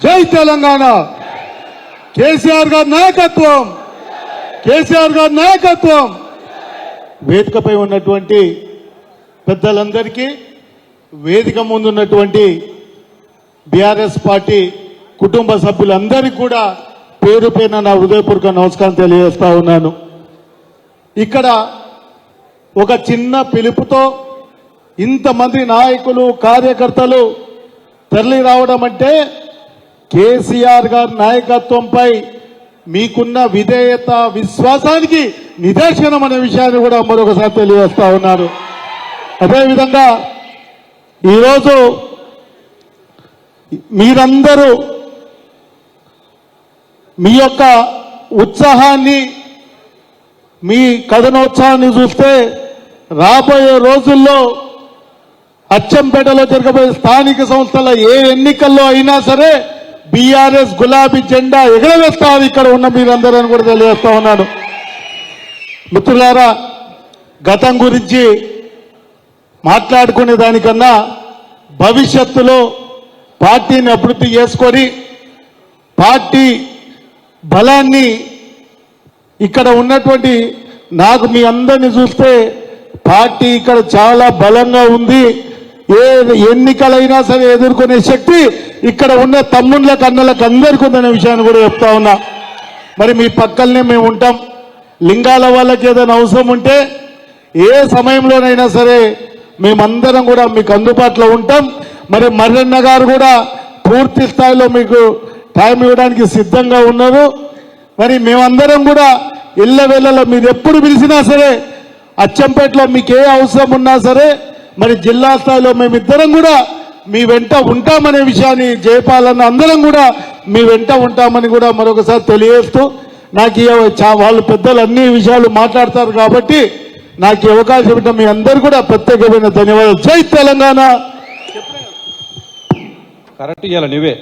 జై తెలంగాణ. కేసీఆర్ గారి నాయకత్వం, కేసీఆర్ గారి నాయకత్వం. వేదికపై ఉన్నటువంటి పెద్దలందరికీ, వేదిక ముందున్నటువంటి బీఆర్ఎస్ పార్టీ కుటుంబ సభ్యులందరికీ కూడా పేరు పేరున నా హృదయపూర్వక నమస్కారం తెలియజేస్తా ఉన్నాను. ఇక్కడ ఒక చిన్న పిలుపుతో ఇంతమంది నాయకులు కార్యకర్తలు తరలి రావడం అంటే కేసీఆర్ గారి నాయకత్వంపై మీకున్న విధేయత విశ్వాసానికి నిదర్శనం అనే విషయాన్ని కూడా మరొకసారి తెలియజేస్తా ఉన్నారు. అదేవిధంగా ఈరోజు మీరందరూ మీ యొక్క ఉత్సాహాన్ని, మీ కథనోత్సాహాన్ని చూస్తే రాబోయే రోజుల్లో అచ్చంపేటలో జరగబోయే స్థానిక సంస్థల ఏ ఎన్నికల్లో అయినా సరే బీఆర్ఎస్ గులాబీ జెండా ఎగరవేస్తారు ఇక్కడ ఉన్న మీరందరూ అని కూడా తెలియజేస్తా ఉన్నాను. మిత్రులారా, గతం గురించి మాట్లాడుకునే దానికన్నా భవిష్యత్తులో పార్టీని అభివృద్ధి చేసుకొని పార్టీ బలాన్ని ఇక్కడ ఉన్నటువంటి నాకు మీ అందరిని చూస్తే పార్టీ ఇక్కడ చాలా బలంగా ఉంది. ఏ ఎన్నికలైనా సరే ఎదుర్కొనే శక్తి ఇక్కడ ఉన్న తమ్ముళ్ళకి అన్నలకు అందరికీ ఉందనే విషయాన్ని కూడా చెప్తా ఉన్నా. మరి మీ పక్కలనే మేము ఉంటాం. లింగాల వాళ్ళకి ఏదైనా అవసరం ఉంటే ఏ సమయంలోనైనా సరే మేమందరం కూడా మీకు అందుబాటులో ఉంటాం. మరి మర్రన్న గారు కూడా పూర్తి స్థాయిలో మీకు టైం ఇవ్వడానికి సిద్ధంగా ఉన్నారు. మరి మేమందరం కూడా ఇళ్ల వేళలో మీరు ఎప్పుడు పిలిచినా సరే అచ్చంపేటలో మీకు ఏ అవసరం ఉన్నా సరే మరి జిల్లా స్థాయిలో మేమిద్దరం కూడా మీ వెంట ఉంటామనే విషయాన్ని జయపాలన్న అందరం కూడా మీ వెంట ఉంటామని కూడా మరొకసారి తెలియజేస్తూ నాకు వాళ్ళు పెద్దలు అన్ని విషయాలు మాట్లాడతారు కాబట్టి నాకు ఈ అవకాశం ఇవ్వడం మీ అందరు కూడా ప్రత్యేకమైన ధన్యవాదాలు. జై తెలంగాణ. కరెక్ట్ ఇవ్వాలి నువ్వే.